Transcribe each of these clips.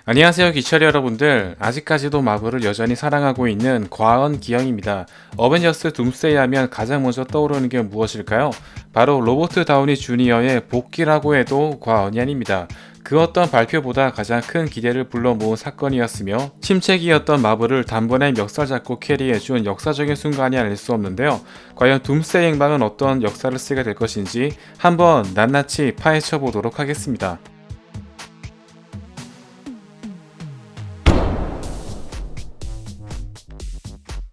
안녕하세요 기철이 여러분들. 아직까지도 마블을 여전히 사랑하고 있는 과언 기영입니다. 어벤져스 둠스데이 하면 가장 먼저 떠오르는 게 무엇일까요? 바로 로버트 다우니 주니어의 복귀라고 해도 과언이 아닙니다. 그 어떤 발표보다 가장 큰 기대를 불러 모은 사건이었으며 침체기였던 마블을 단번에 멱살 잡고 캐리해준 역사적인 순간이 아닐 수 없는데요. 과연 둠스데이 행방은 어떤 역사를 쓰게 될 것인지 한번 낱낱이 파헤쳐 보도록 하겠습니다.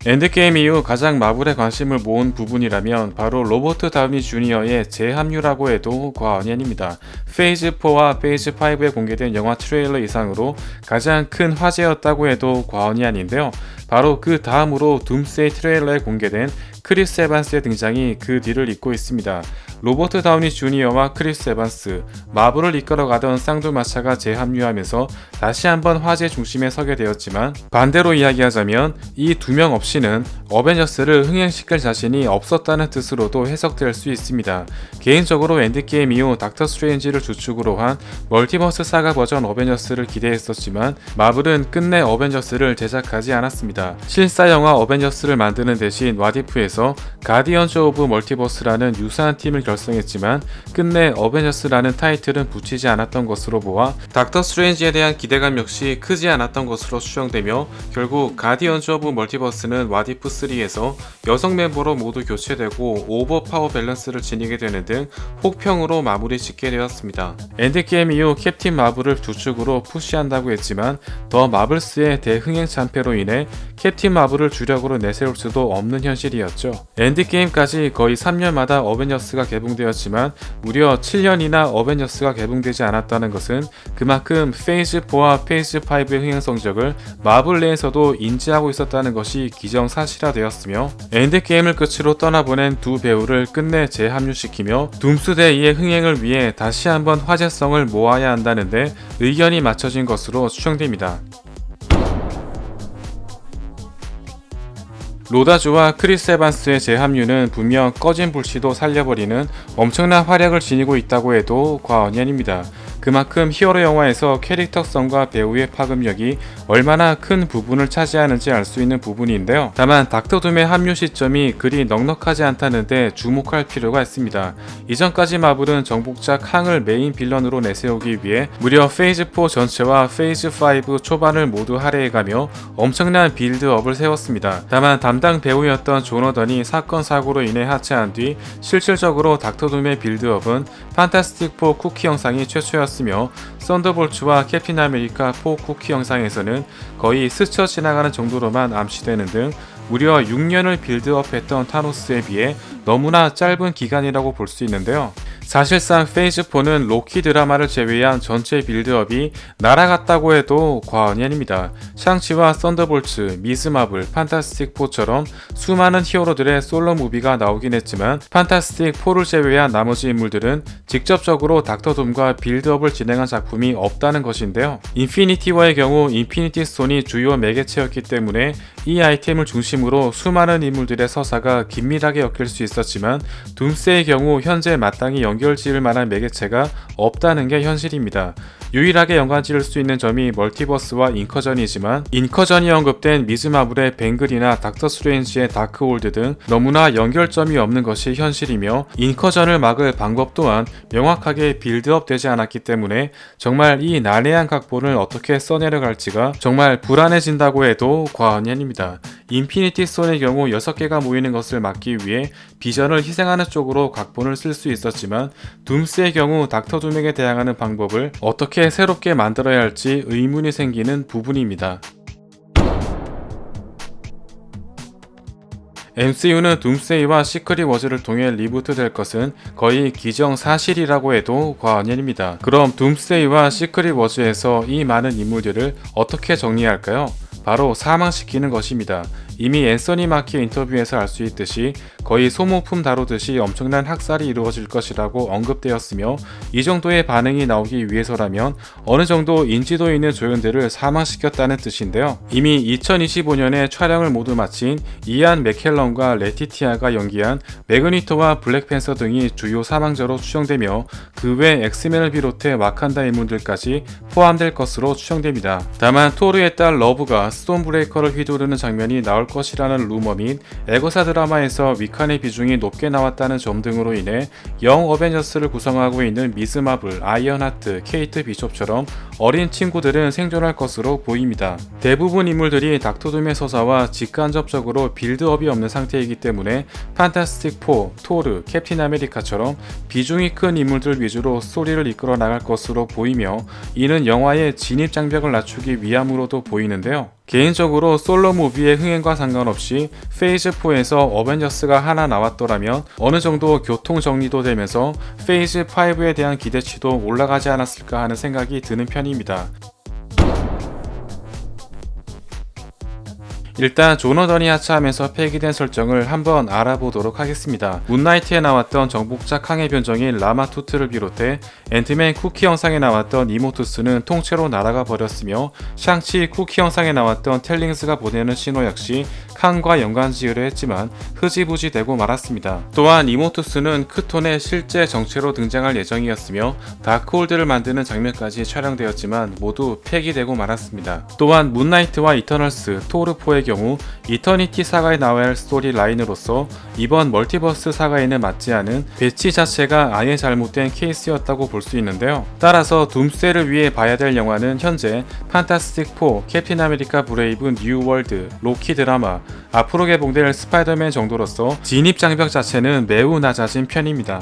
엔드게임 이후 가장 마블의 관심을 모은 부분이라면 바로 로버트 다우니 주니어의 재합류라고 해도 과언이 아닙니다. 페이즈 4와 페이즈 5에 공개된 영화 트레일러 이상으로 가장 큰 화제였다고 해도 과언이 아닌데요. 바로 그 다음으로 둠스데이 트레일러에 공개된 크리스 에반스의 등장이 그 뒤를 잇고 있습니다. 로버트 다우니 주니어와 크리스 에반스, 마블을 이끌어가던 쌍두마차가 재합류하면서 다시 한번 화제 중심에 서게 되었지만, 반대로 이야기하자면 이 두 명 없이는 어벤져스를 흥행시킬 자신이 없었다는 뜻으로도 해석될 수 있습니다. 개인적으로 엔드게임 이후 닥터 스트레인지를 주축으로 한 멀티버스 사가 버전 어벤져스를 기대했었지만 마블은 끝내 어벤져스를 제작하지 않았습니다. 실사 영화 어벤져스를 만드는 대신 와디프에서 가디언즈 오브 멀티버스라는 유사한 팀을 결성했지만 끝내 어벤져스라는 타이틀은 붙이지 않았던 것으로 보아 닥터 스트레인지에 대한 기대감 역시 크지 않았던 것으로 추정되며, 결국 가디언즈 오브 멀티버스는 와디프 3에서 여성 멤버로 모두 교체되고 오버파워 밸런스를 지니게 되는 등 혹평으로 마무리 짓게 되었습니다. 엔드게임 이후 캡틴 마블을 주축으로 푸시한다고 했지만 더 마블스의 대흥행 참패로 인해 캡틴 마블을 주력으로 내세울 수도 없는 현실이었죠. 엔드게임까지 거의 3년마다 어벤져스가 개봉되었지만 무려 7년이나 어벤져스가 개봉되지 않았다는 것은 그만큼 페이즈 4와 페이즈 5의 흥행 성적을 마블 내에서도 인지하고 있었다는 것이 기정사실화되었으며, 엔드게임을 끝으로 떠나보낸 두 배우를 끝내 재합류시키며 둠스데이의 흥행을 위해 다시 한번 화제성을 모아야 한다는데 의견이 맞춰진 것으로 추정됩니다. 로다주와 크리스 에반스의 재합류는 분명 꺼진 불씨도 살려버리는 엄청난 활약을 지니고 있다고 해도 과언이 아닙니다. 그만큼 히어로 영화에서 캐릭터성과 배우의 파급력이 얼마나 큰 부분을 차지하는지 알 수 있는 부분인데요. 다만 닥터 둠의 합류 시점이 그리 넉넉하지 않다는데 주목할 필요가 있습니다. 이전까지 마블은 정복자 캉을 메인 빌런으로 내세우기 위해 무려 페이즈 4 전체와 페이즈 5 초반을 모두 할애해가며 엄청난 빌드업을 세웠습니다. 다만 담당 배우였던 조너던이 사건 사고로 인해 하차한 뒤 실질적으로 닥터 둠의 빌드업은 판타스틱 4 쿠키 영상이 최초였습니다. 며 썬더볼츠와 캡틴 아메리카 4 쿠키 영상에서는 거의 스쳐 지나가는 정도로만 암시되는 등 무려 6년을 빌드업했던 타노스에 비해 너무나 짧은 기간이라고 볼 수 있는데요. 사실상 페이즈 4는 로키 드라마를 제외한 전체 빌드업이 날아갔다고 해도 과언이 아닙니다. 샹치와 썬더볼츠, 미즈 마블, 판타스틱 4처럼 수많은 히어로들의 솔로 무비가 나오긴 했지만 판타스틱 4를 제외한 나머지 인물들은 직접적으로 닥터 둠과 빌드업을 진행한 작품이 없다는 것인데요. 인피니티 워의 경우 인피니티 스톤이 주요 매개체였기 때문에 이 아이템을 중심으로 수많은 인물들의 서사가 긴밀하게 엮일 수 있었지만 둠스의 경우 현재 마땅히 연결 지을 만한 매개체가 없다는 게 현실입니다. 유일하게 연관 지을 수 있는 점이 멀티버스와 인커전이지만 인커전이 언급된 미즈 마블의 뱅글이나 닥터 스트레인지의 다크홀드 등 너무나 연결점이 없는 것이 현실이며, 인커전을 막을 방법 또한 명확하게 빌드업 되지 않았기 때문에 정말 이 난해한 각본을 어떻게 써내려갈지가 정말 불안해진다고 해도 과언이 아닙니다. 인피니티 스톤의 경우 6개가 모이는 것을 막기 위해 비전을 희생하는 쪽으로 각본을 쓸 수 있었지만 둠스의 경우 닥터 둠에게 대항하는 방법을 어떻게 새롭게 만들어야 할지 의문이 생기는 부분입니다. MCU는 둠스데이와 시크릿 워즈를 통해 리부트 될 것은 거의 기정사실이라고 해도 과언이 아닙니다. 그럼 둠스데이와 시크릿 워즈에서 이 많은 인물들을 어떻게 정리할까요? 바로 사망시키는 것입니다. 이미 앤서니 마키의 인터뷰에서 알 수 있듯이 거의 소모품 다루듯이 엄청난 학살이 이루어질 것이라고 언급되었으며, 이 정도의 반응이 나오기 위해서라면 어느 정도 인지도 있는 조연들을 사망시켰다는 뜻인데요. 이미 2025년에 촬영을 모두 마친 이안 맥켈런과 레티티아가 연기한 매그니토와 블랙팬서 등이 주요 사망자로 추정되며, 그 외 엑스맨을 비롯해 와칸다 인물들까지 포함될 것으로 추정됩니다. 다만 토르의 딸 러브가 스톤브레이커를 휘두르는 장면이 나올 것이라는 루머 및 에거사 드라마에서 위칸의 비중이 높게 나왔다는 점 등으로 인해 영 어벤져스를 구성하고 있는 미스 마블, 아이언하트, 케이트 비숍처럼 어린 친구들은 생존할 것으로 보입니다. 대부분 인물들이 닥터둠의 서사와 직간접적으로 빌드업이 없는 상태이기 때문에 판타스틱 4, 토르, 캡틴 아메리카처럼 비중이 큰 인물들 위주로 스토리를 이끌어 나갈 것으로 보이며, 이는 영화의 진입 장벽을 낮추기 위함으로도 보이는데요. 개인적으로 솔로 무비의 흥행과 상관없이 페이즈 4에서 어벤져스가 하나 나왔더라면 어느 정도 교통 정리도 되면서 페이즈 5에 대한 기대치도 올라가지 않았을까 하는 생각이 드는 편입니다. 일단 조너던이 하차하면서 폐기된 설정을 한번 알아보도록 하겠습니다. 문나이트에 나왔던 정복자 캉의 변종인 라마투트를 비롯해 앤트맨 쿠키 영상에 나왔던 이모투스는 통째로 날아가 버렸으며, 샹치 쿠키 영상에 나왔던 텔링스가 보내는 신호 역시 칸과 연관지으려 했지만 흐지부지 되고 말았습니다. 또한 이모투스는 크톤의 실제 정체로 등장할 예정이었으며 다크홀드를 만드는 장면까지 촬영되었지만 모두 폐기되고 말았습니다. 또한 문나이트와 이터널스, 토르4의 경우 이터니티 사가에 나와야 할 스토리 라인으로서 이번 멀티버스 사가에는 맞지 않은 배치 자체가 아예 잘못된 케이스였다고 볼 수 있는데요. 따라서 둠스데이를 위해 봐야 될 영화는 현재 판타스틱 4, 캡틴 아메리카 브레이브 뉴 월드, 로키 드라마, 앞으로 개봉될 스파이더맨 정도로서 진입 장벽 자체는 매우 낮아진 편입니다.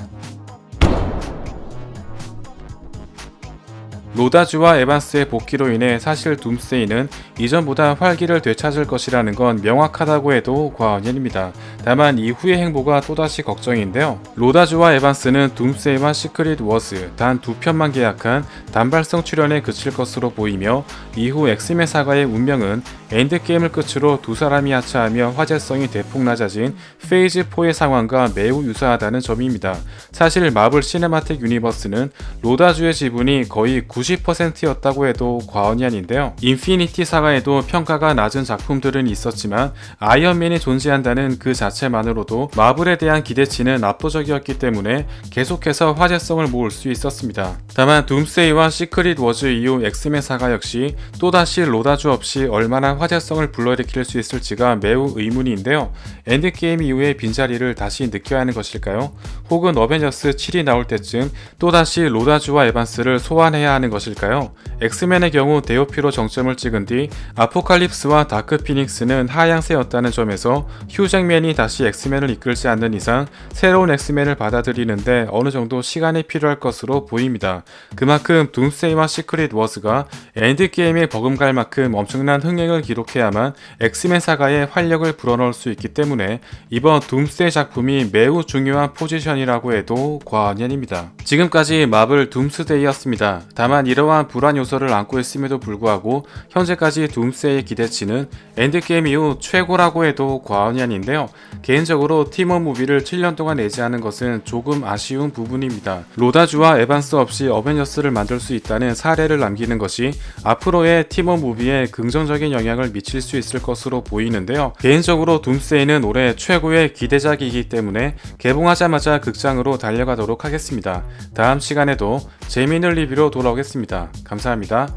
로다주와 에반스의 복귀로 인해 사실 둠스데이는 이전보다 활기를 되찾을 것이라는 건 명확하다고 해도 과언이 아닙니다. 다만 이후의 행보가 또다시 걱정인데요. 로다주와 에반스는 둠스데이와 시크릿 워즈 단 2편만 계약한 단발성 출연에 그칠 것으로 보이며, 이후 엑스맨 사가의 운명은 엔드게임을 끝으로 두 사람이 하차하며 화제성이 대폭 낮아진 페이즈 4의 상황과 매우 유사하다는 점입니다. 사실 마블 시네마틱 유니버스는 로다주의 지분이 거의 90%였다고 해도 과언이 아닌데요. 인피니티 사가에도 평가가 낮은 작품들은 있었지만 아이언맨이 존재한다는 그 자체만으로도 마블에 대한 기대치는 압도적이었기 때문에 계속해서 화제성을 모을 수 있었습니다. 다만 둠스데이와 시크릿 워즈 이후 엑스맨 사가 역시 또다시 로다주 없이 얼마나 화제성을 불러일으킬 수 있을지가 매우 의문인데요. 엔드게임 이후의 빈자리를 다시 느껴야 하는 것일까요? 혹은 어벤져스 7이 나올 때쯤 또다시 로다주와 에반스를 소환해야 하는 것일까요? 엑스맨의 경우 데오피로 정점을 찍은 뒤 아포칼립스와 다크 피닉스는 하향세였다는 점에서 휴 잭맨이 다시 엑스맨을 이끌지 않는 이상 새로운 엑스맨을 받아들이는데 어느 정도 시간이 필요할 것으로 보입니다. 그만큼 둠스데이와 시크릿 워즈가 엔드게임에 버금갈 만큼 엄청난 흥행을 기록해야만 엑스맨 사가의 활력을 불어넣을 수 있기 때문에 이번 둠스데이 작품이 매우 중요한 포지션이라고 해도 과언이 아닙니다. 지금까지 마블 둠스데이였습니다. 다만 이러한 불안 요소를 안고 있음에도 불구하고 현재까지 둠스데이의 기대치는 엔드게임 이후 최고라고 해도 과언이 아닌데요. 개인적으로 팀원 무비를 7년 동안 내지 않은 것은 조금 아쉬운 부분입니다. 로다주와 에반스 없이 어벤져스를 만들 수 있다는 사례를 남기는 것이 앞으로의 팀원 무비에 긍정적인 영향을 미칠 수 있을 것으로 보이는데요. 개인적으로 둠스데이는 올해 최고의 기대작이기 때문에 개봉하자마자 극장으로 달려가도록 하겠습니다. 다음 시간에도 재미있는 리뷰로 돌아오겠습니다. 감사합니다.